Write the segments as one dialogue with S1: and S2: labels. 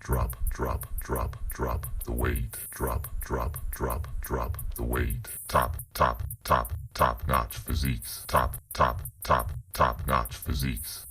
S1: drop, drop, drop, drop the weight, drop, drop, drop, drop the weight, top, top, top, top notch physiques, top, top, top, top notch physiques.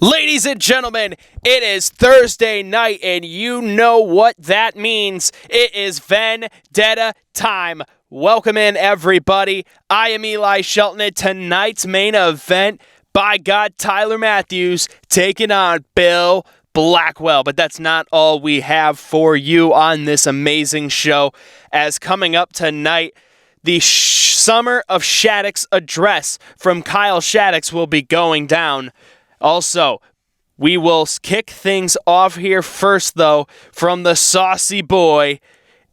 S2: Ladies and gentlemen, it is Thursday night, and you know what that means. It is Vendetta time. Welcome in, everybody. I am Eli Shelton, and tonight's main event, by God, Tyler Matthews taking on Bill Blackwell. But that's not all we have for you on this amazing show, as coming up tonight, the Summer of Shadix address from Kyle Shaddix will be going down. Also, we will kick things off here first, though, from the saucy boy,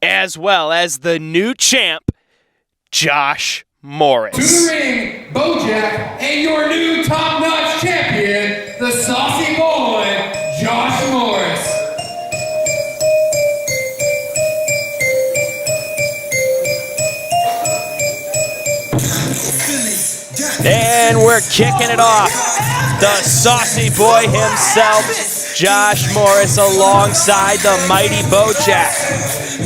S2: as well as the new champ, Josh Morris.
S3: To the ring, Bojack, and your new top-notch champion, the saucy boy, Josh Morris.
S2: And we're kicking it off. The saucy boy himself, Josh Morris, alongside the mighty Bojack.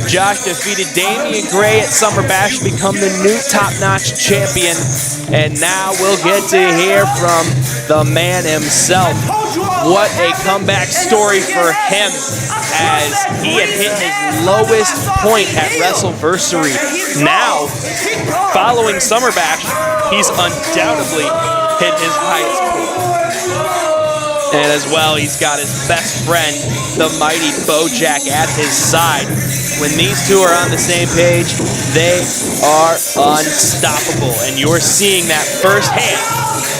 S2: Josh defeated Damian Gray at Summer Bash to become the new top-notch champion. And now we'll get to hear from the man himself. What a comeback story for him, as he had hit his lowest point at WrestleVersary. Now, following Summer Bash, he's undoubtedly hit his highest point. And as well, he's got his best friend, the mighty Bojack, at his side. When these two are on the same page, they are unstoppable. And you're seeing that firsthand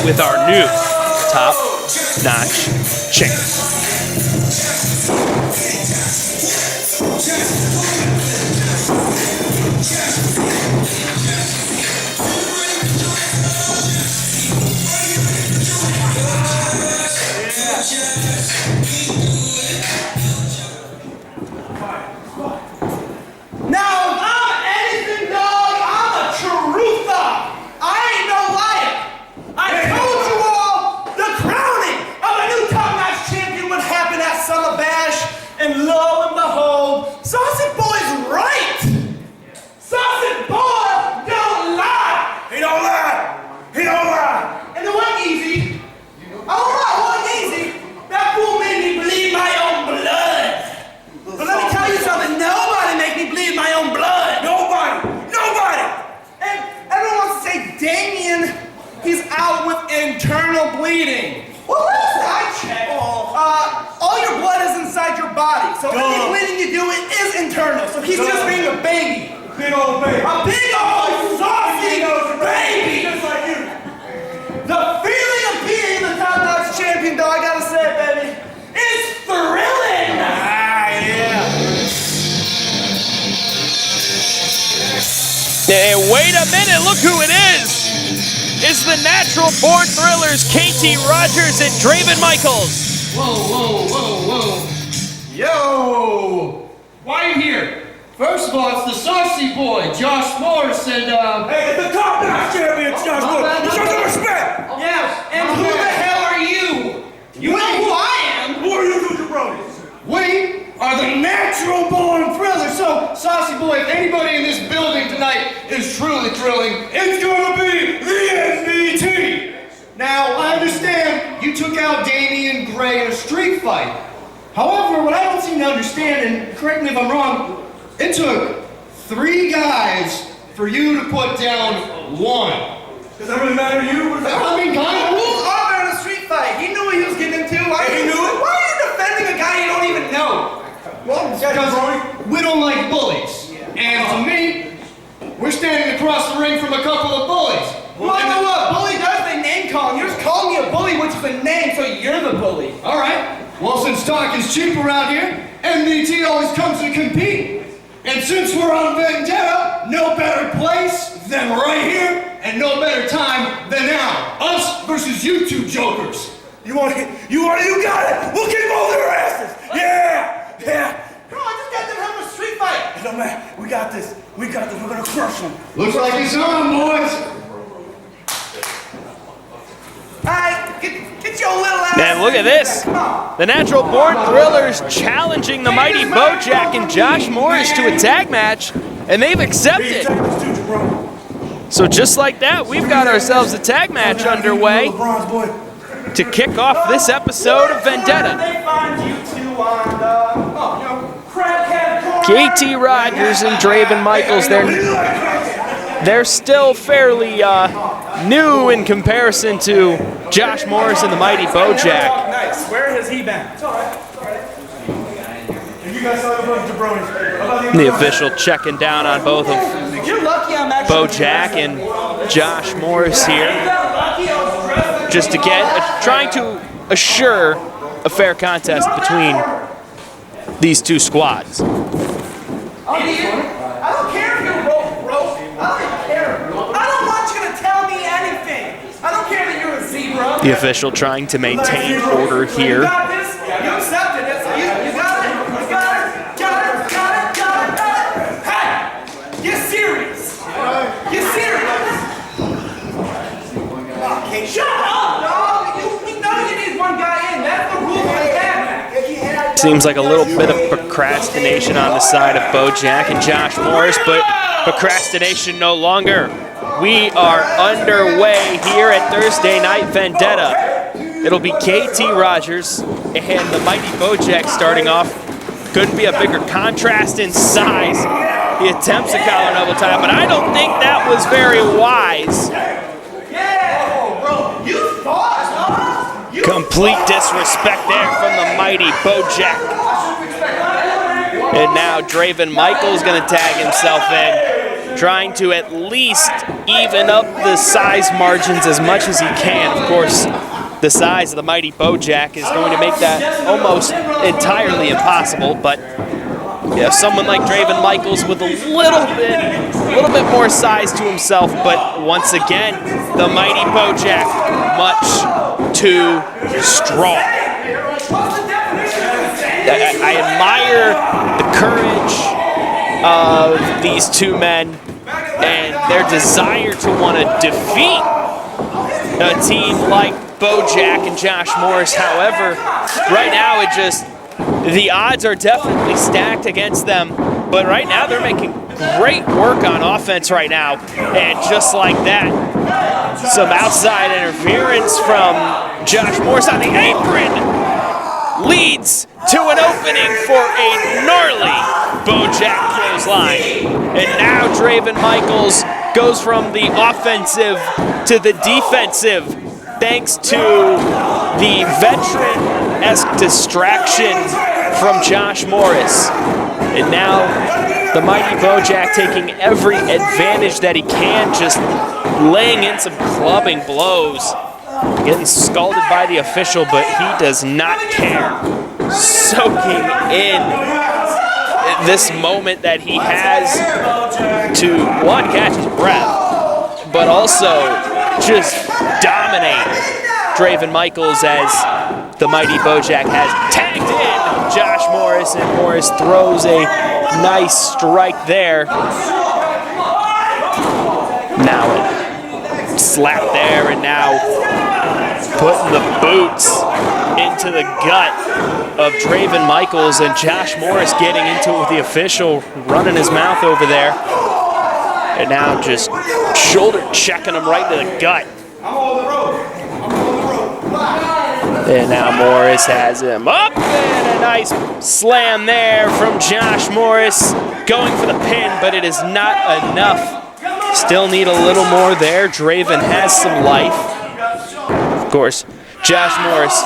S2: with our new top-notch champ.
S4: Internal bleeding. Well, last I checked, all your blood is inside your body. So if any anything you do is internal, so he's just being a baby.
S5: Big old baby.
S4: A big old saucy baby.
S5: Just like you.
S4: The feeling of being the top-notch champion, though, I gotta say, baby, is thrilling.
S5: Yeah.
S2: Hey, wait a minute, look who it is! It's the Natural Born Thrillers, KT Rogers and Draven Michaels.
S3: Whoa.
S4: Yo!
S3: Why are you here? First of all, it's the saucy boy, Josh Morris, and
S5: Hey, it's the top-notch champion, Josh Morris. Show some respect.
S4: Yeah,
S3: and who the hell are you?
S4: you know who I am?
S5: Who are you two jabronis?
S3: We are the Natural Born Thrillers. So, saucy boy, if anybody in this building tonight is truly thrilling, it's gonna be the NBT. Now, I understand you took out Damian Gray in a street fight. However, what I don't seem to understand, and correct me if I'm wrong, it took 3 guys for you to put down 1.
S5: Does that really matter to you?
S3: I mean, kind of.
S4: Rules are there in a street fight. He knew what he was getting into.
S5: He knew it?
S4: Why are you defending a guy you don't even know?
S5: Well,
S3: Because we don't like bullies. And to me, we're standing across the ring from a couple of bullies.
S4: What? Bully does they name calling. You just call me a bully, which is a name, so you're the bully.
S3: All right. Well, since talk is cheap around here, NBT always comes to compete. And since we're on Vendetta, no better place than right here, and no better time than now. Us versus you two jokers.
S5: you got it. We'll get him over their asses. Yeah.
S4: Bro, I just got them having a street fight.
S5: It don't matter. We got this. We're gonna crush him.
S3: Looks like it's on, boys.
S4: Alright, get your little ass.
S2: Man, look at this.
S4: Come on.
S2: The Natural Born Thrillers challenging the mighty Bojack and Josh Morris to a tag match, and they've accepted. So just like that, we've got ourselves a tag match underway to kick off this episode of Vendetta.
S4: They find you two on the, crackhead.
S2: KT Rogers and Draven Michaels, they're still fairly new in comparison to Josh Morris and the mighty Bojack.
S4: Nice. Where has he been?
S2: The official checking down on both of
S4: You're lucky I'm actually.
S2: Bojack and Josh Morris here, just to trying to assure a fair contest between these two squads.
S4: Idiot. I don't care if you're rope. I don't care. I don't want you to tell me anything. I don't care that you're a zebra.
S2: The official trying to maintain order
S4: You
S2: here.
S4: got this. You accepted it. You got it. You got it. Hey! You're serious. You're serious. Okay, shut up. No, you know you need one guy in. That's the rule of the game.
S2: Seems like a little bit of procrastination on the side of Bojack and Josh Morris, but procrastination no longer. We are underway here at Thursday Night Vendetta. It'll be KT Rogers and the mighty Bojack starting off. Couldn't be a bigger contrast in size. He attempts a collar double tie, but I don't think that was very wise.
S4: Yeah, bro. You thought, huh?
S2: Complete disrespect there from the mighty Bojack. And now Draven Michaels gonna tag himself in, trying to at least even up the size margins as much as he can. Of course, the size of the mighty Bojack is going to make that almost entirely impossible, but yeah, someone like Draven Michaels with a little bit more size to himself, but once again, the mighty Bojack much too strong. I admire the courage of these two men and their desire to want to defeat a team like Bojack and Josh Morris. However, right now the odds are definitely stacked against them, but right now they're making great work on offense right now, and just like that, some outside interference from Josh Morris on the apron leads to an opening for a gnarly Bojack clothesline. And now Draven Michaels goes from the offensive to the defensive thanks to the veteran-esque distraction from Josh Morris. And now the mighty Bojack taking every advantage that he can, just laying in some clubbing blows. Getting scalded by the official, but he does not care. Soaking in this moment that he has to, one, catch his breath, but also just dominate Draven Michaels as the mighty Bojack has tagged in Josh Morris, and Morris throws a nice strike there. Now a slap there, and now putting the boots into the gut of Draven Michaels, and Josh Morris getting into it with the official, running his mouth over there. And now just shoulder checking him right to the gut. And now Morris has him up, and a nice slam there from Josh Morris, going for the pin, but it is not enough. Still need a little more there. Draven has some life. Of course, Josh Morris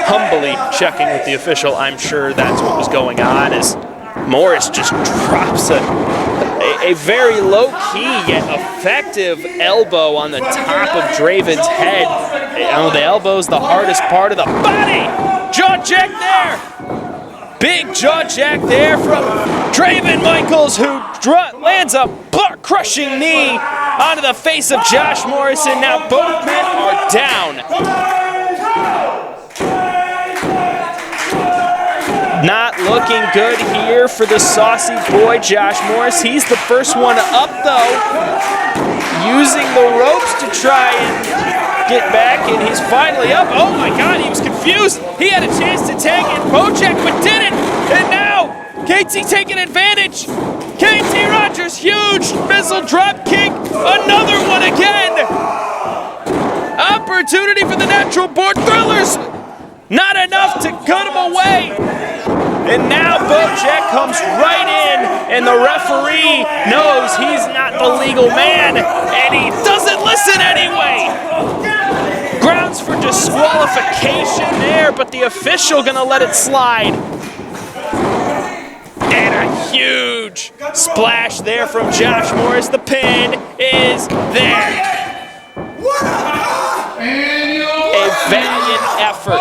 S2: humbly checking with the official. I'm sure that's what was going on, as Morris just drops a very low-key yet effective elbow on the top of Draven's head. The elbow's the hardest part of the body. Jaw jack there. Big jaw jack there from Draven Michaels, who lands a butt-crushing knee onto the face of Josh Morris, and now both men are down. Not looking good here for the saucy boy, Josh Morris. He's the first one up, though, using the ropes to try and get back, and he's finally up. Oh my God, he was confused. He had a chance to tag in Bojack, but didn't. And now, KT taking advantage. KT Rogers, huge missile drop kick. Another one again. Opportunity for the Natural Born Thrillers. Not enough to cut him away. And now Bojack comes right in, and the referee knows he's not the legal man, and he doesn't listen anyway. Grounds for disqualification there, but the official gonna let it slide. And a huge splash there from Josh Morris. The pin is there. A valiant effort.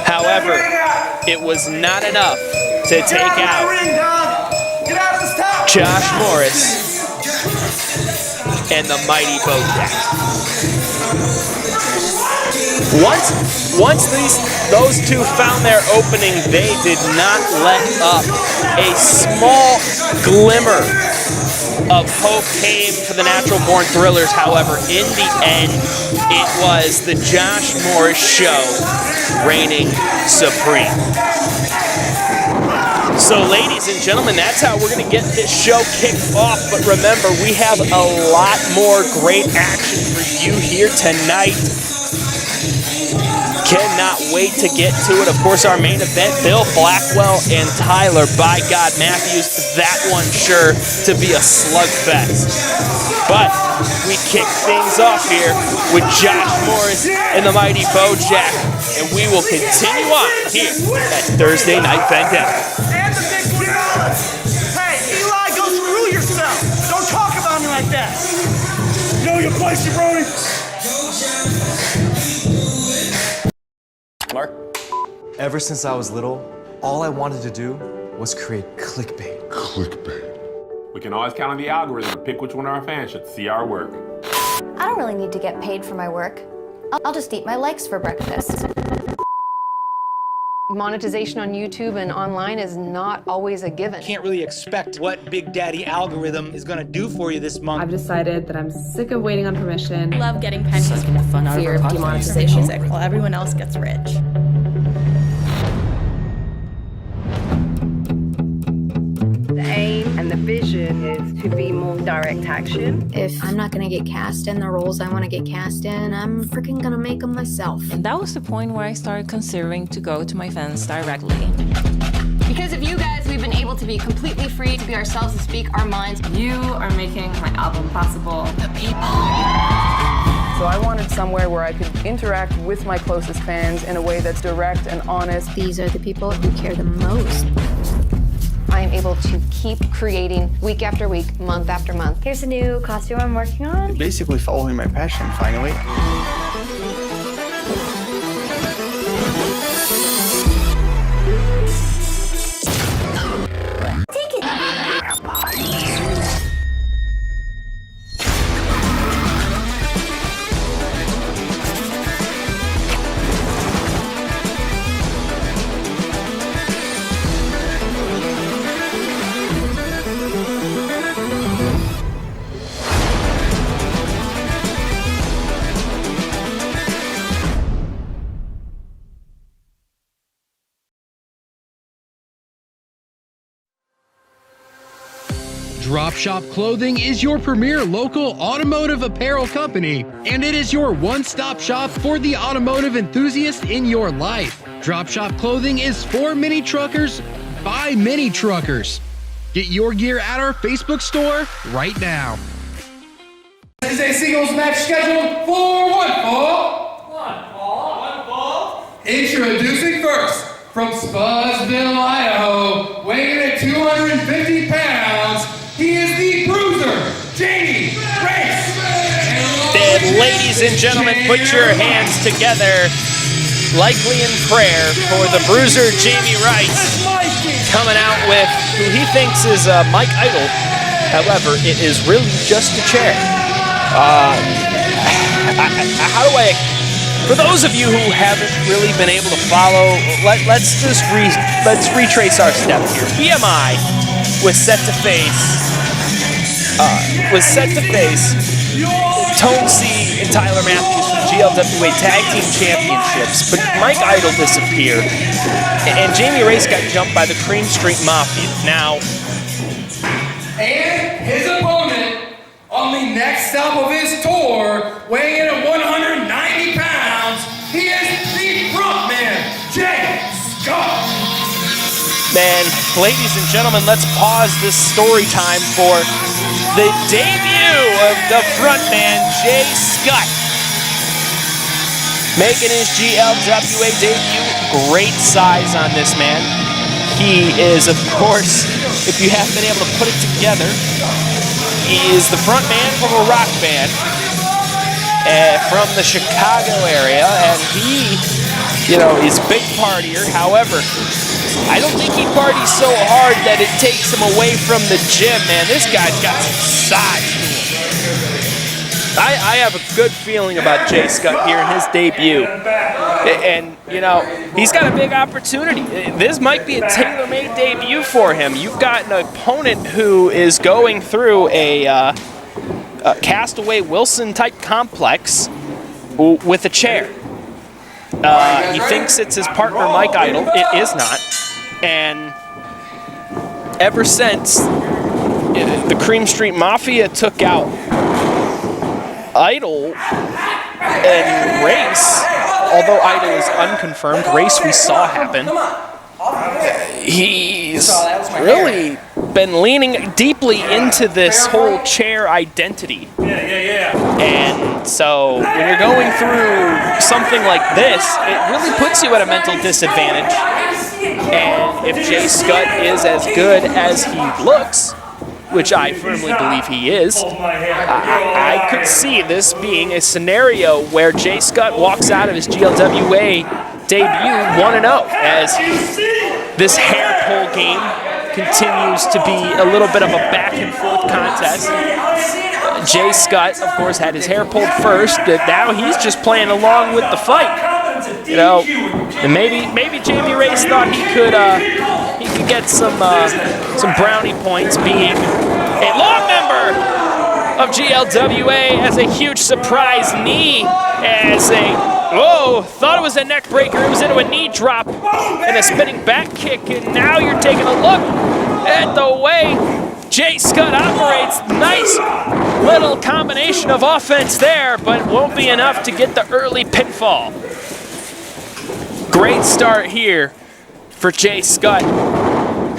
S2: However, it was not enough to take out Josh Morris and the mighty Bojack. Once those two found their opening, they did not let up. A small glimmer of hope came for the Natural Born Thrillers. However, in the end, it was the Josh Morris show reigning supreme. So, ladies and gentlemen, that's how we're going to get this show kicked off. But remember, we have a lot more great action for you here tonight. Cannot wait to get to it. Of course, our main event, Bill Blackwell and Tyler, by God Matthews. That one sure to be a slugfest. But we kick things off here with Josh Morris and the mighty Bojack, and we will continue on here at Thursday Night Vendetta.
S4: And the big kid. Hey, Eli, go screw yourself. Don't talk about me like that.
S5: Know your place, jabroni.
S6: Mark? Ever since I was little, all I wanted to do was create clickbait.
S1: Clickbait.
S7: We can always count on the algorithm to pick which one of our fans should see our work.
S8: I don't really need to get paid for my work. I'll just eat my likes for breakfast.
S9: Monetization on YouTube and online is not always a given.
S10: Can't really expect what Big Daddy algorithm is gonna do for you this month.
S11: I've decided that I'm sick of waiting on permission.
S12: I love getting pennies for the fun out of our demonetization while everyone else gets rich.
S11: The aim and the vision is to be more direct action.
S8: If I'm not gonna get cast in the roles I wanna get cast in, I'm freaking gonna make them myself.
S12: And that was the point where I started considering to go to my fans directly.
S11: Because of you guys, we've been able to be completely free to be ourselves and speak our minds. You are making my album possible.
S12: The people.
S13: So I wanted somewhere where I could interact with my closest fans in a way that's direct and honest.
S8: These are the people who care the most.
S9: I am able to keep creating week after week, month after month.
S14: Here's a new costume I'm working on.
S15: Basically following my passion, finally.
S16: Drop Shop Clothing is your premier local automotive apparel company, and it is your one-stop shop for the automotive enthusiast in your life. Drop Shop Clothing is for mini truckers by mini truckers. Get your gear at our Facebook store right now.
S3: This is a singles match scheduled for one fall.
S4: One ball.
S3: Introducing first, from Spudsville, Idaho, weighing in at 250 pounds, he is the bruiser, Jamie Race.
S2: And ladies and gentlemen, put your hands together, likely in prayer, for the bruiser, Jamie Rice, coming out with who he thinks is Mike Idol. However, it is really just a chair. How do I... For those of you who haven't really been able to follow, let's retrace our steps here. BMI was set to face Tone C and Tyler Matthews from GLWA Tag Team Championships, but Mike Idol disappeared, and Jamie Race got jumped by the Cream Street Mafia. Now,
S3: And his opponent on the next stop of his tour, weighing in at 190 pounds, he is the frontman, Jay Scott.
S2: man, ladies and gentlemen, let's pause this story time for the debut of the frontman, Jay Scott. Making his GLWA debut, great size on this man. He is, of course, if you haven't been able to put it together, he is the frontman from a rock band from the Chicago area, and he, is a big partier. However, I don't think he parties so hard that it takes him away from the gym, man. This guy's got some size to him. I have a good feeling about Jay Scott here in his debut. And, he's got a big opportunity. This might be a tailor-made debut for him. You've got an opponent who is going through a Castaway Wilson-type complex with a chair. He thinks it's his partner, Mike Idol. It is not. And ever since the Cream Street Mafia took out Idol and Race, although Idol is unconfirmed, Race we saw happen, he's really been leaning deeply into this whole chair identity. And so when you're going through something like this, it really puts you at a mental disadvantage. And if Jay Scott is as good as he looks, which I firmly believe he is, I could see this being a scenario where Jay Scott walks out of his GLWA debut 1-0, as this hair pull game continues to be a little bit of a back and forth contest. Jay Scott, of course, had his hair pulled first, but now he's just playing along with the fight. And maybe Jamie Race thought he could get some brownie points being a long member of GLWA as a huge surprise knee, thought it was a neck breaker, it was into a knee drop and a spinning back kick, and now you're taking a look at the way Jay Scott operates. Nice little combination of offense there, but won't be enough to get the early pinfall. Great start here for Jay Scott,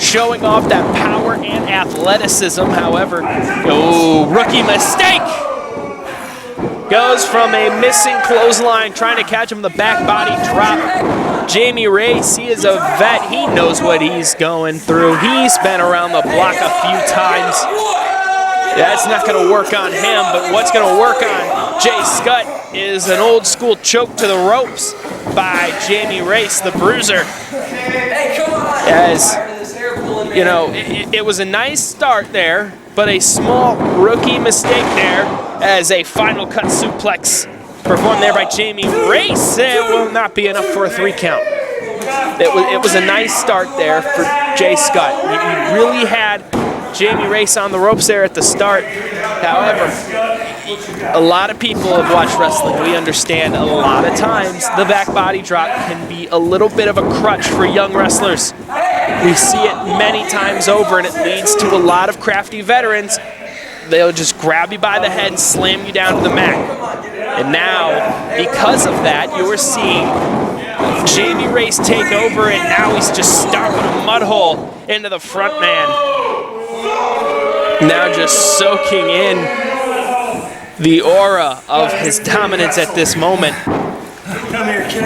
S2: showing off that power and athleticism. However, rookie mistake. Goes from a missing clothesline, trying to catch him with a back body drop. Jamie Race, he is a vet. He knows what he's going through. He's been around the block a few times. That's not going to work on him, but what's going to work on Jay Scott is an old school choke to the ropes by Jamie Race, the bruiser. As, you know, it was a nice start there, but a small rookie mistake there as a final cut suplex performed there by Jamie Race. It will not be enough for a 3 count. It was a nice start there for Jay Scott. He really had Jamie Race on the ropes there at the start. However, a lot of people have watched wrestling. We understand a lot of times the back body drop can be a little bit of a crutch for young wrestlers. We see it many times over, and it leads to a lot of crafty veterans. They'll just grab you by the head and slam you down to the mat. And now, because of that, you're seeing Jamie Race take over, and now he's just stomping a mud hole into the front man. Now just soaking in the aura of his dominance at this moment.
S5: Come here, kid.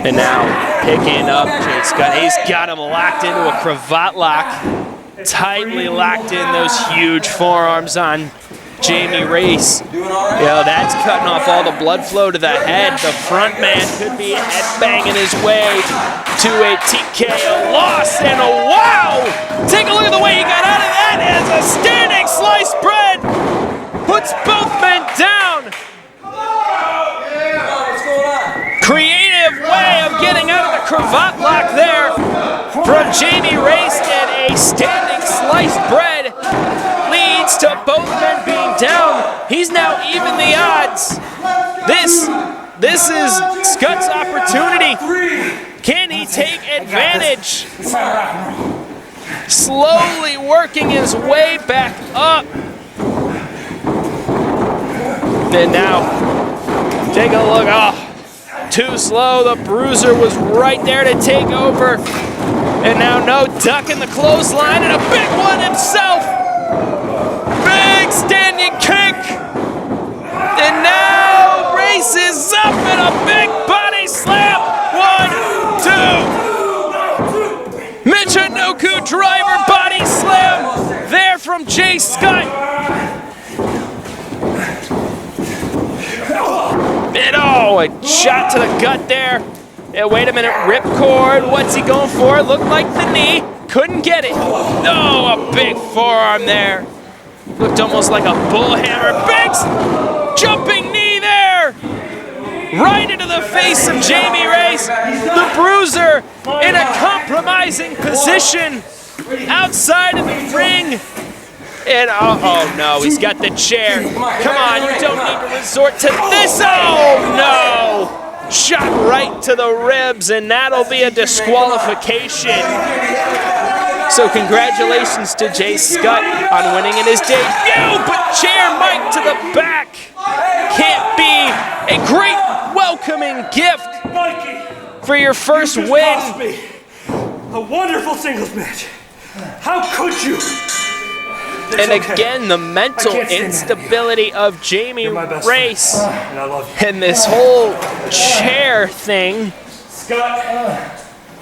S2: And now picking up Jay Scott. He's got him locked into a cravat lock. Tightly locked in those huge forearms on Jamie Race. You know, that's cutting off all the blood flow to the head. The front man could be headbanging his way to a TKO loss, and a wow! Take a look at the way he got out of that as a standing sliced bread puts both men down. Creative way of getting out of the cravat lock there from Jamie Race, and a standing sliced bread leads to both men being down. He's now even the odds. This is Scott's opportunity. Can he take advantage? Slowly working his way back up. And now, take a look. Oh, too slow. The bruiser was right there to take over. And now no ducking the clothesline, and a big one himself. Big standing kick. And now Race is up, and a big body slam. 1, 2. Michinoku driver body slam there from Jay Scott. And oh, a shot to the gut there. And wait a minute, ripcord. What's he going for? Looked like the knee. Couldn't get it. No, a big forearm there. Looked almost like a bullhammer. Big jumping knee there. Right into the face of Jamie Race. The bruiser in a compromising position outside of the ring. And oh no, he's got the chair. Come on, you don't need to resort to this. Oh no! Shot right to the ribs, and that'll be a disqualification. So congratulations to Jay Scott on winning in his debut, but chair Mike to the back can't be a great welcoming gift for your first win.
S5: A wonderful singles match. How could you?
S2: And again, the mental instability of Jamie Race and this whole chair thing,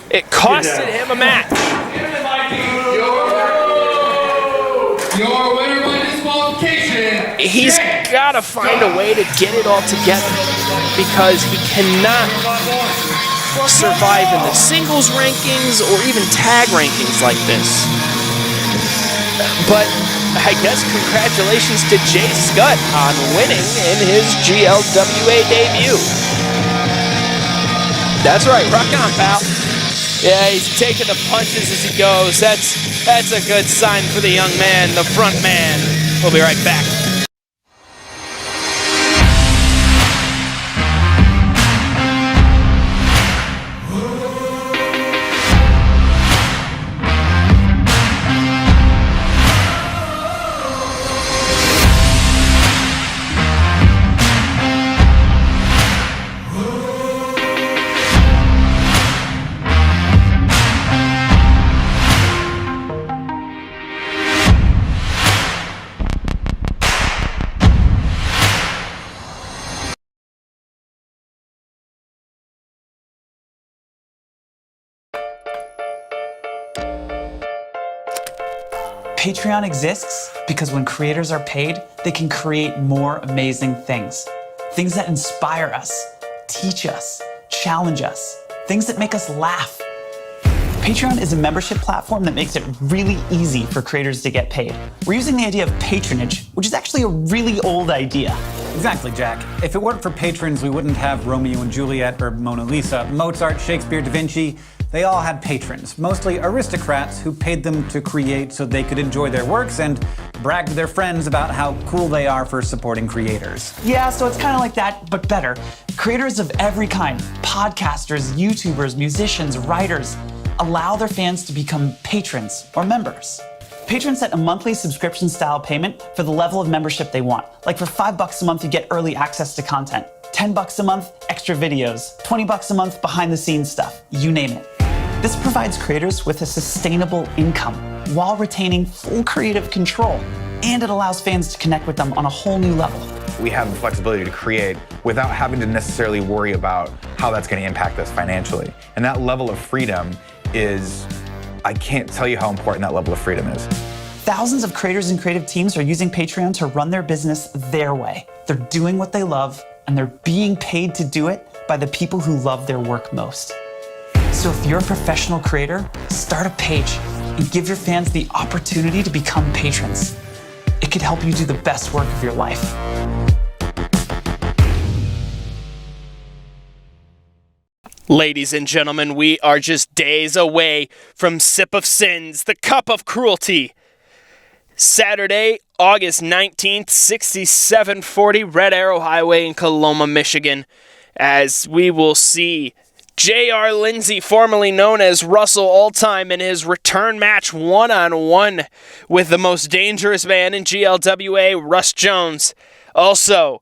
S2: it costed him a match.
S3: Your winner by disqualification.
S2: He's got to find a way to get it all together, because he cannot survive in the singles rankings or even tag rankings like this. But I guess congratulations to Jay Scott on winning in his GLWA debut. That's right, rock on, pal. Yeah, he's taking the punches as he goes. That's a good sign for the young man, the front man. We'll be right back.
S17: Patreon exists because when creators are paid, they can create more amazing things. Things that inspire us, teach us, challenge us, things that make us laugh. Patreon is a membership platform that makes it really easy for creators to get paid. We're using the idea of patronage, which is actually a really old idea.
S18: Exactly, Jack. If it weren't for patrons, we wouldn't have Romeo and Juliet or Mona Lisa. Mozart, Shakespeare, Da Vinci, they all had patrons, mostly aristocrats who paid them to create so they could enjoy their works and brag to their friends about how cool they are for supporting creators.
S17: Yeah, so it's kind of like that, but better. Creators of every kind, podcasters, YouTubers, musicians, writers, allow their fans to become patrons or members. Patrons set a monthly subscription style payment for the level of membership they want. Like for $5 a month, you get early access to content. $10 a month, extra videos. $20 a month, behind the scenes stuff. You name it. This provides creators with a sustainable income while retaining full creative control. And it allows fans to connect with them on a whole new level.
S19: We have the flexibility to create without having to necessarily worry about how that's going to impact us financially. And that level of freedom is, I can't tell you how important that level of freedom is.
S17: Thousands of creators and creative teams are using Patreon to run their business their way. They're doing what they love, and they're being paid to do it by the people who love their work most. So if you're a professional creator, start a page and give your fans the opportunity to become patrons. It could help you do the best work of your life.
S2: Ladies and gentlemen, we are just days away from Sip of Sins, the Cup of Cruelty. Saturday, August 19th, 6740 Red Arrow Highway in Coloma, Michigan, as we will see J.R. Lindsay, formerly known as Russell Alltime, in his return match one-on-one with the most dangerous man in GLWA, Russ Jones. Also,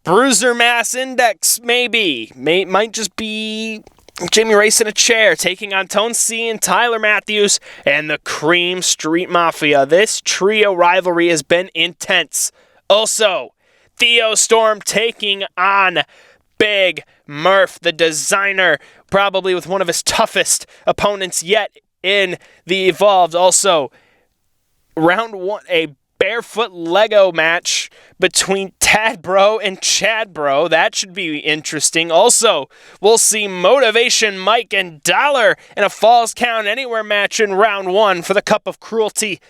S2: Bruiser Mass Index, might just be Jamie Race in a chair, taking on Tone C and Tyler Matthews and the Cream Street Mafia. This trio rivalry has been intense. Also, Theo Storm taking on Big Murph, the designer, probably with one of his toughest opponents yet in the Evolved. Also, round one, a barefoot Lego match between Tad Bro and Chad Bro. That should be interesting. Also, we'll see Motivation Mike and Dollar in a Falls Count Anywhere match in round one for the Cup of Cruelty.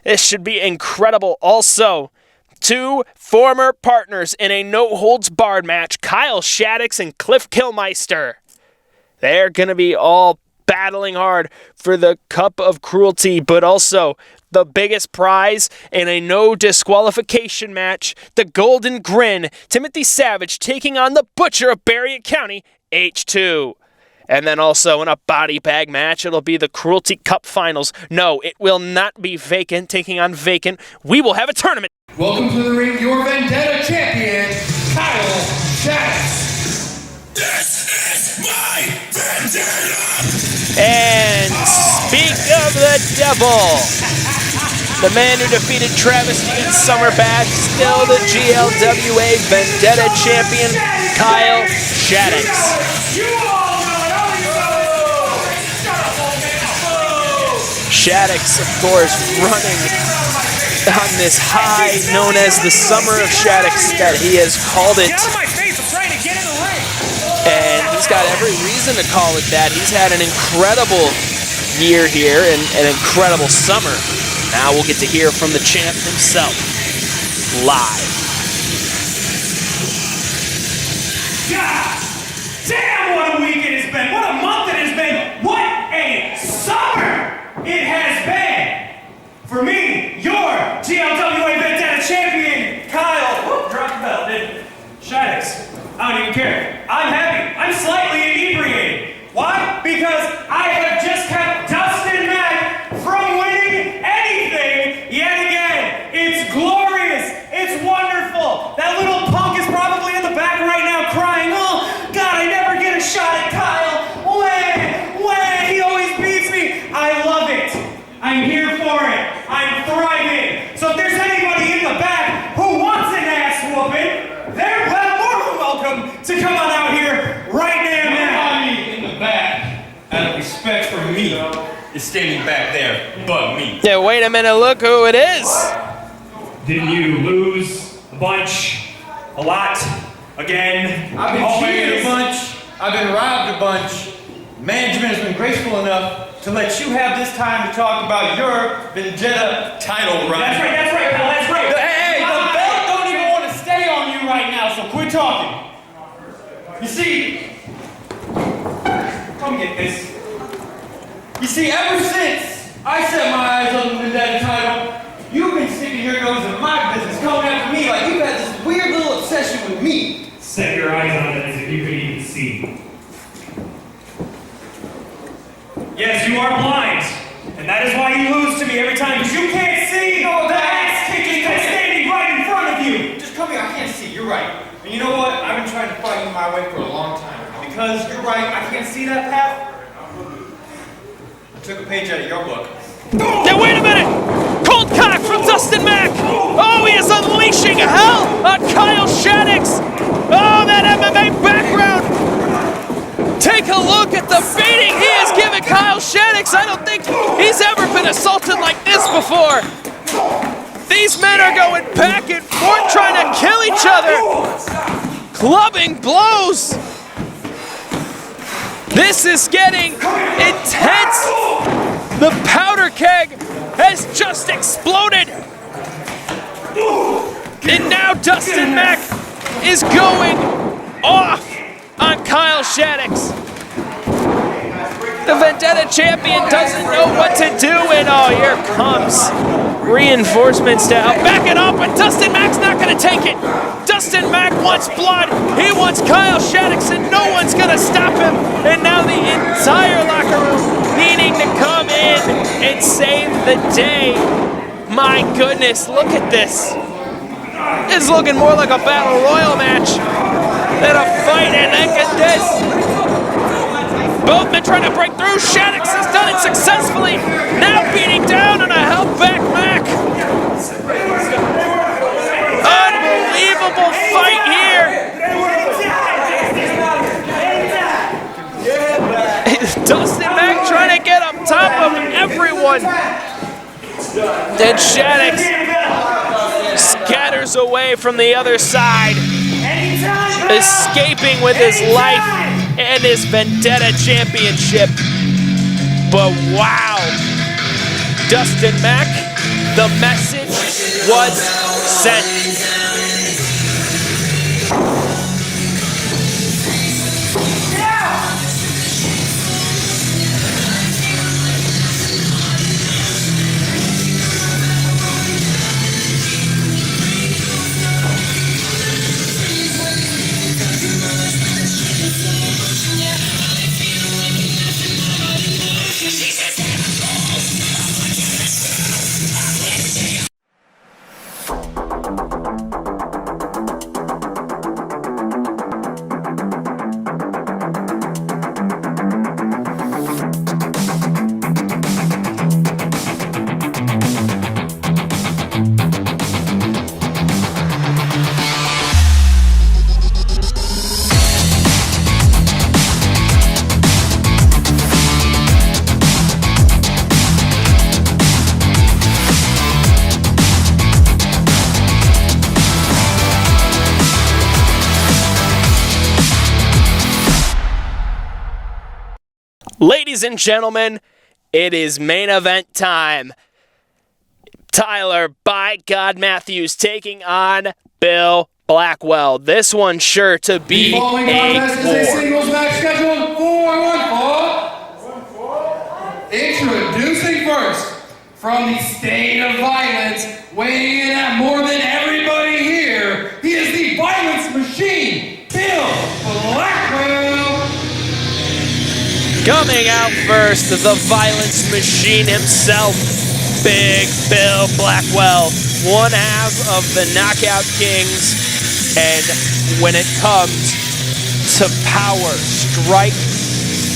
S2: This should be incredible. Also, two former partners in a no-holds-barred match, Kyle Shaddix and Cliff Killmeister. They're going to be all battling hard for the Cup of Cruelty, but also the biggest prize in a no disqualification match, the Golden Grin, Timothy Savage taking on the Butcher of Barriott County, H2. And then also in a body bag match, it'll be the Cruelty Cup Finals. No, it will not be Vacant taking on Vacant. We will have a tournament.
S3: Welcome to the ring, your Vendetta Champion, Kyle Shaddix.
S5: This is my Vendetta!
S2: And speak of the devil, the man who defeated Travesty and Summer Bash, still the GLWA Vendetta Champion, Kyle Shaddix. Shaddix, of course, running on this high known as the Summer of Shadix that he has called it. And he's got every reason to call it that. He's had an incredible year here and an incredible summer. Now we'll get to hear from the champ himself, live.
S5: God damn, what a week it has been. What a month it has been. What a summer it has been. For me, your GLWA Vendetta Champion, Kyle. Drop the bell, didn't Shadix. I don't even care. I'm happy. I'm slightly inebriated. Why? Because I have just kept Dustin Mack from winning anything yet again. It's glorious. It's wonderful. That little punk is probably in the back right now crying, oh, God, I never get a shot at Kyle. He always beats me. I love it. I'm here for it. I'm thriving. So if there's anybody in the back who wants an ass whooping, they're welcome to come on out here right now.
S3: Nobody in the back, out of respect for me,
S20: is standing back there but me.
S2: Yeah, wait a minute, look who it is.
S5: Didn't you lose a bunch? A lot? Again?
S3: I've been cheated a bunch. I've been robbed a bunch. Management has been graceful enough to let you have this time to talk about your Vendetta title run.
S5: That's right, pal, that's right.
S3: Hey, the belt don't even want to stay on you right now, so quit talking. You see, come get this. You see, ever since I set my eyes on the Vendetta title, you've been sticking your nose in my business, coming after me like you've had this weird little obsession with me.
S5: Set your eyes on it as if you could even see. Yes, you are blind. And that is why you lose to me every time, because you can't see the ass kicking that's standing right in front of you.
S3: Just come here, I can't see, you're right. And you know what? I've been trying to fight you my way for a long time. Because you're right, I can't see that path. I took a page out of your book.
S2: Now wait a minute! Cold cock from Dustin Mack! Oh, he is unleashing hell on Kyle Shaddix! Oh, that MMA background! Take a look at the beating he has given Kyle Shaddix. I don't think he's ever been assaulted like this before. These men are going back and forth trying to kill each other. Clubbing blows. This is getting intense. The powder keg has just exploded. And now Dustin Mack is going off on Kyle Shaddix. The Vendetta champion doesn't know what to do, and oh, here comes reinforcements to help back it up, but Dustin Mack's not gonna take it. Dustin Mack wants blood, he wants Kyle Shaddix, and no one's gonna stop him. And now the entire locker room needing to come in and save the day. My goodness, look at this. It's looking more like a battle royal match than a fight, and look at this. Both men trying to break through. Shadix has done it successfully. Now beating down on a held back Mac. Unbelievable fight here. Dustin Mack trying to get up top of everyone. Then Shadix scatters away from the other side, escaping with his life and his Vendetta championship. But wow, Dustin Mack, the message was sent. Ladies and gentlemen, it is main event time. Tyler "By God" Matthews taking on Bill Blackwell. This one's sure to be
S3: The following contest is a singles match scheduled for one fall. Introducing first, from the state of violence, weighing in at more than everybody here, he is the violence machine, Bill Blackwell.
S2: Coming out first, the violence machine himself, Big Bill Blackwell, one half of the Knockout Kings. And when it comes to power, strike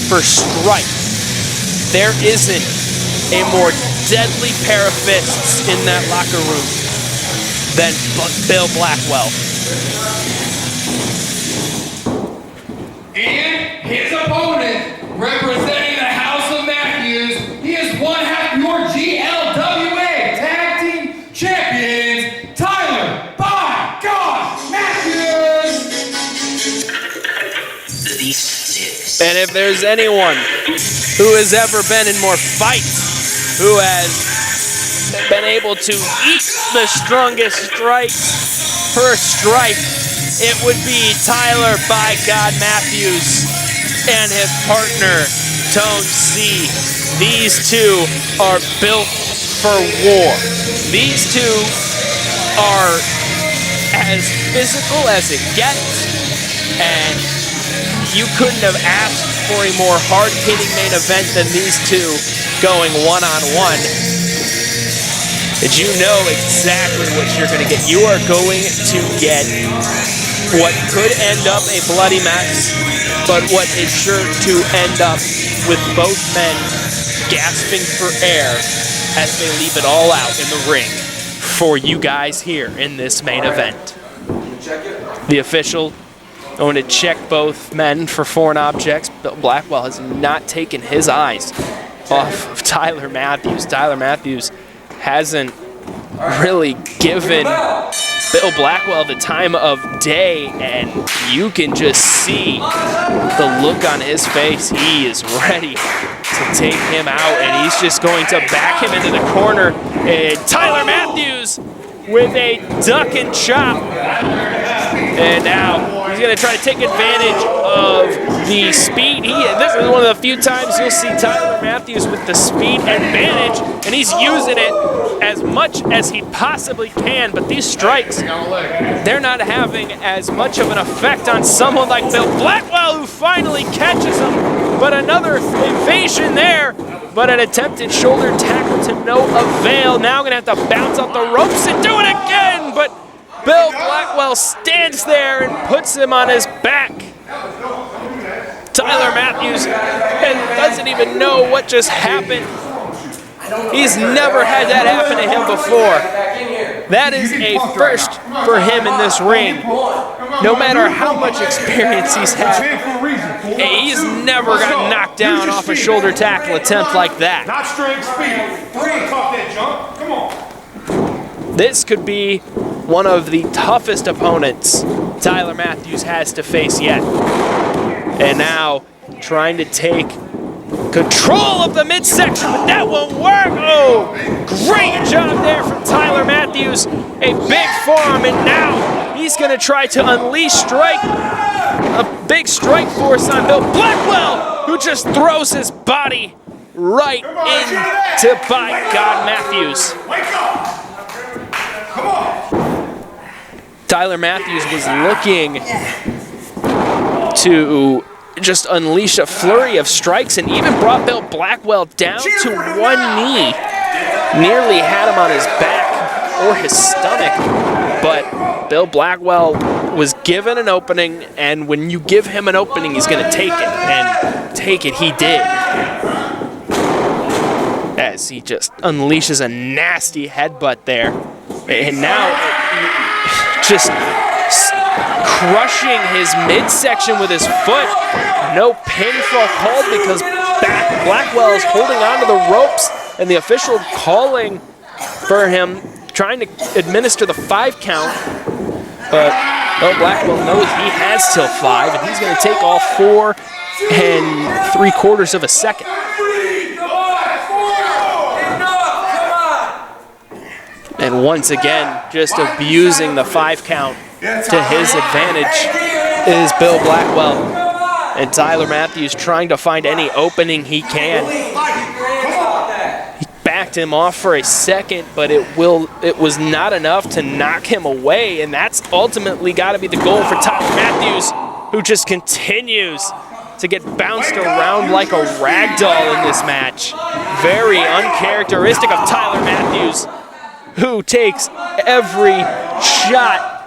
S2: for strike, there isn't a more deadly pair of fists in that locker room than Bill Blackwell.
S3: And his opponent, representing the House of Matthews, he is
S2: And if there's anyone who has ever been in more fights, who has been able to eat the strongest strikes per strike, it would be Tyler "By God" Matthews and his partner, Tone C. These two are built for war. These two are as physical as it gets, and you couldn't have asked for a more hard-hitting main event than these two going one-on-one. And you know exactly what you're going to get. You are going to get what could end up a bloody mess, but what is sure to end up with both men gasping for air as they leave it all out in the ring for you guys here in this main event. The official going to check both men for foreign objects. Bill Blackwell has not taken his eyes off of Tyler Matthews. Tyler Matthews hasn't really given Bill Blackwell the time of day, and you can just see the look on his face. He is ready to take him out, and he's just going to back him into the corner. And Tyler Matthews with a duck and chop. And now he's going to try to take advantage of the speed. This is one of the few times you'll see Tyler Matthews with the speed advantage, and he's using it as much as he possibly can. But these strikes, they're not having as much of an effect on someone like Bill Blackwell, who finally catches him. But another evasion there, but an attempted shoulder tackle to no avail. Now going to have to bounce off the ropes and do it again, but Bill Blackwell stands there and puts him on his back. Tyler Matthews doesn't even know what just happened. He's never had that happen to him before. That is a first for him in this ring. No matter how much experience he's had, he's never got knocked down off a shoulder tackle attempt like that.
S3: Not strength, speed. Caught that jump. Come on.
S2: This could be one of the toughest opponents Tyler Matthews has to face yet. And now trying to take control of the midsection, but that won't work. Oh, great job there from Tyler Matthews. A big forearm, and now he's going to try to unleash a big strike force on Bill Blackwell, who just throws his body right into By God Matthews. Tyler Matthews was looking to just unleash a flurry of strikes and even brought Bill Blackwell down to one knee. Nearly had him on his back or his stomach, but Bill Blackwell was given an opening, and when you give him an opening, he's going to take it, and take it he did. As he just unleashes a nasty headbutt there, and now just crushing his midsection with his foot. No pinfall called because Blackwell is holding onto the ropes, and the official calling for him, trying to administer the 5 count. But Bill Blackwell knows he has till 5, and he's going to take all 4 3/4 of a second. And once again, just abusing the 5 count to his advantage is Bill Blackwell. And Tyler Matthews trying to find any opening he can. He backed him off for a second, but it was not enough to knock him away, and that's ultimately got to be the goal for Tyler Matthews, who just continues to get bounced around like a rag doll in this match. Very uncharacteristic of Tyler Matthews, who takes every shot,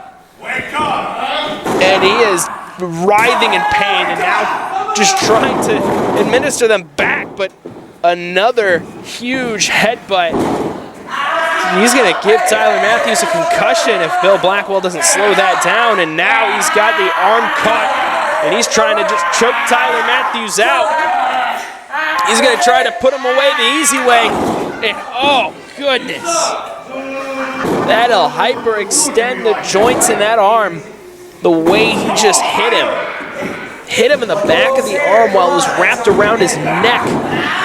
S2: and he is writhing in pain, and now just trying to administer them back, but another huge headbutt. He's going to give Tyler Matthews a concussion if Bill Blackwell doesn't slow that down, and now he's got the arm caught, and he's trying to just choke Tyler Matthews out. He's going to try to put him away the easy way, and oh goodness. That'll hyperextend the joints in that arm, the way he just hit him. hit him in the back of the arm while it was wrapped around his neck.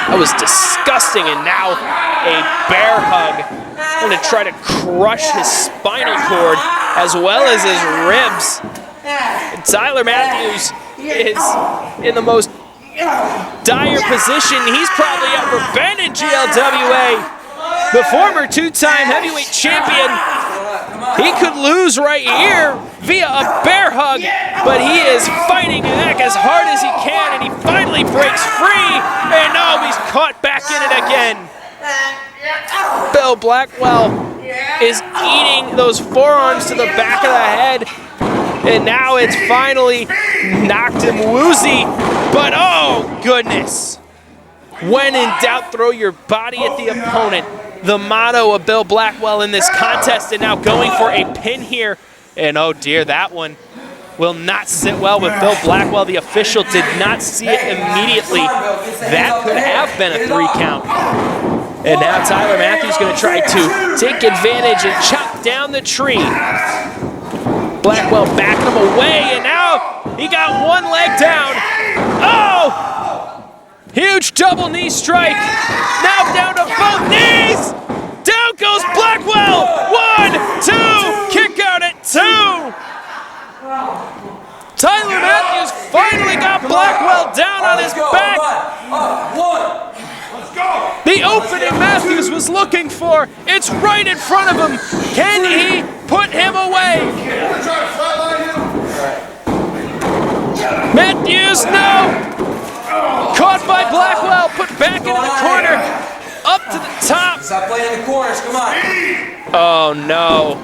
S2: That was disgusting, and now a bear hug. Going to try to crush his spinal cord as well as his ribs. And Tyler Matthews is in the most dire position he's probably ever been in GLWA. The former two-time heavyweight champion, he could lose right here via a bear hug, but he is fighting back as hard as he can, and he finally breaks free, and now he's caught back in it again. Bill Blackwell is eating those forearms to the back of the head, and now it's finally knocked him woozy, but oh goodness. When in doubt, throw your body at the opponent. The motto of Bill Blackwell in this contest, and now going for a pin here. And oh dear, that one will not sit well with Bill Blackwell. The official did not see it immediately. That could have been a 3 count. And now Tyler Matthews going to try to take advantage and chop down the tree. Blackwell backing him away, and now he got one leg down. Oh! Huge double knee strike. Now down to both knees. Down goes Blackwell. 1, 2, kick out at 2. Tyler Matthews finally got Blackwell down on his back. The opening Matthews was looking for. It's right in front of him. Can he put him away? Matthews, no. Caught by Blackwell, put back into the corner, up to the top.
S4: Stop playing in the corners, come on.
S2: Oh no.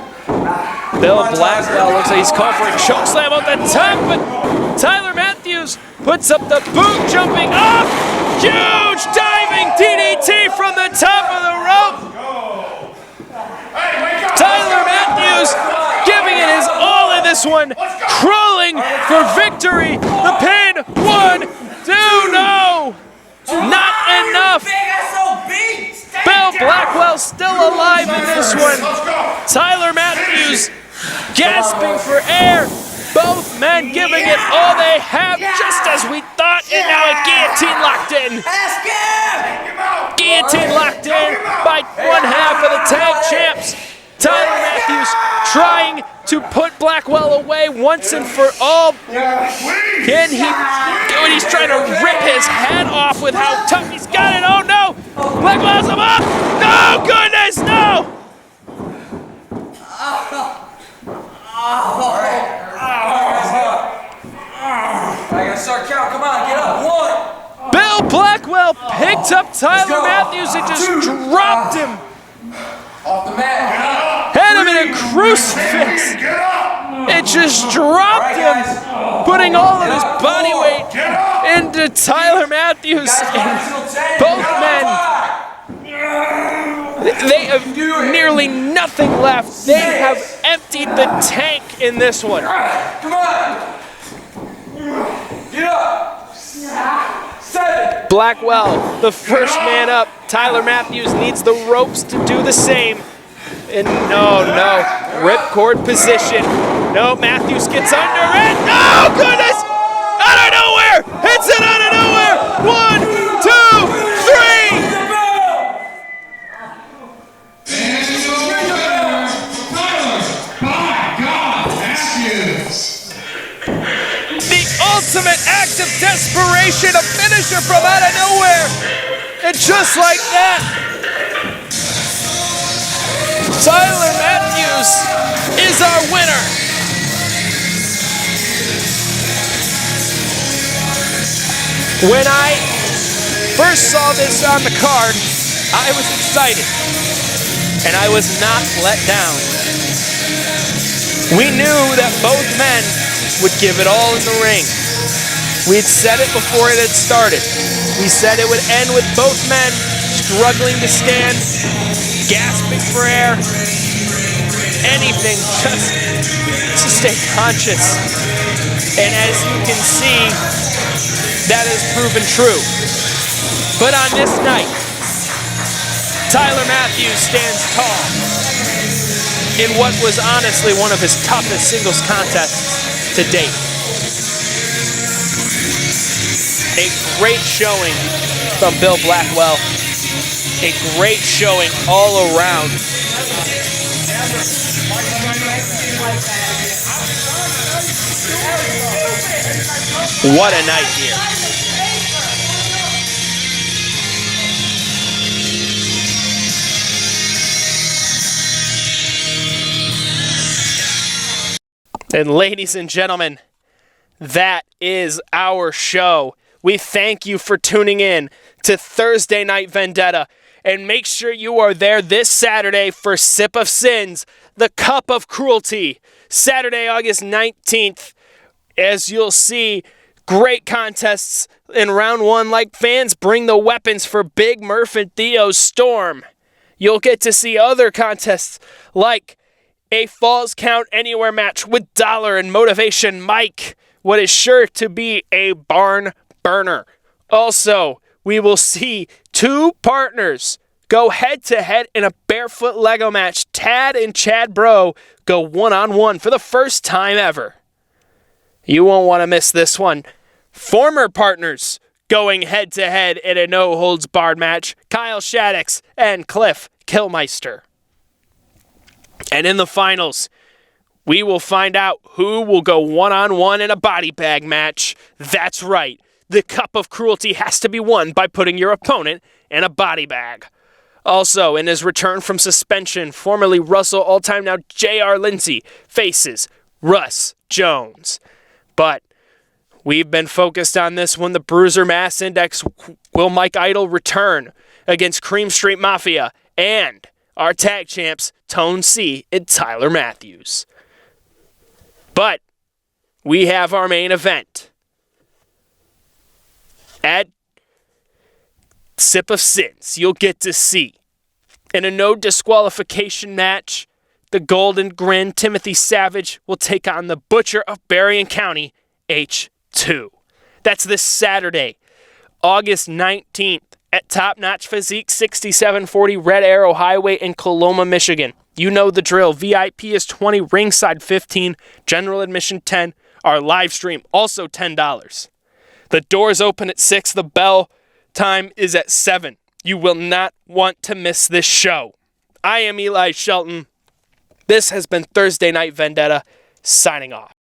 S2: Bill Blackwell looks like he's called for a chokeslam on the top, but Tyler Matthews puts up the boot, jumping up. Huge diving DDT from the top of the rope. Tyler Matthews giving it his all in this one, crawling for victory. The pin, 1, 2, no! Not enough! Bill Blackwell still alive in this one. Tyler Matthews gasping for air. Both men giving it all they have, just as we thought, and now a guillotine locked in. Guillotine locked in by one half of the tag champs. Tyler Matthews trying to put Blackwell away once and for all. Can he do it? He's trying to rip his head off with how tough he's got it. Oh no! Blackwell's him up! No! Goodness, no!
S4: I gotta start count. Come on, get up. 1.
S2: Bill Blackwell picked up Tyler Matthews and just dropped him.
S4: Off the mat.
S2: Had him in a crucifix. It just dropped him, putting all of his body weight into Tyler Matthews. And both men, they have nearly nothing left. They have emptied the tank in this one.
S4: Come on. Get up. 7.
S2: Blackwell, the first man up. Tyler Matthews needs the ropes to do the same. And no, ripcord position. No, Matthews gets under it. No, goodness! Out of nowhere! Hits it out of nowhere! 1, 2, 3! The ultimate act of desperation, a finisher from out of nowhere. And just like that, Tyler Matthews is our winner. When I first saw this on the card, I was excited, and I was not let down. We knew that both men would give it all in the ring. We had said it before it had started. We said it would end with both men struggling to stand, gasping for air, anything just to stay conscious. And as you can see, that has proven true. But on this night, Tyler Matthews stands tall in what was honestly one of his toughest singles contests to date. A great showing from Bill Blackwell. A great showing all around. What a night here. And ladies and gentlemen, that is our show. We thank you for tuning in to Thursday Night Vendetta. And make sure you are there this Saturday for Sip of Sins, the Cup of Cruelty. Saturday, August 19th. As you'll see, great contests in round one, like fans bring the weapons for Big Murph and Theo's Storm. You'll get to see other contests like a Falls Count Anywhere match with Dollar and Motivation Mike, what is sure to be a barn burner. Also, we will see two partners go head-to-head in a barefoot Lego match. Tad and Chad Bro go one-on-one for the first time ever. You won't want to miss this one. Former partners going head-to-head in a no-holds-barred match. Kyle Shaddix and Cliff Killmeister. And in the finals, we will find out who will go one-on-one in a body bag match. That's right. The Cup of Cruelty has to be won by putting your opponent in a body bag. Also, in his return from suspension, formerly Russell, all-time now J.R. Lindsay faces Russ Jones. But we've been focused on this one. The Bruiser Mass Index, will Mike Idol return against Cream Street Mafia and our tag champs, Tone C and Tyler Matthews. But we have our main event at Sip of Sins. You'll get to see in a no disqualification match, the Golden Grin Timothy Savage will take on the Butcher of Berrien County, H2. That's this Saturday, August 19th at Top Notch Physique 6740 Red Arrow Highway in Coloma, Michigan. You know the drill. VIP is $20, ringside $15, general admission $10. Our live stream also $10. The doors open at 6. The bell time is at 7. You will not want to miss this show. I am Eli Shelton. This has been Thursday Night Vendetta, signing off.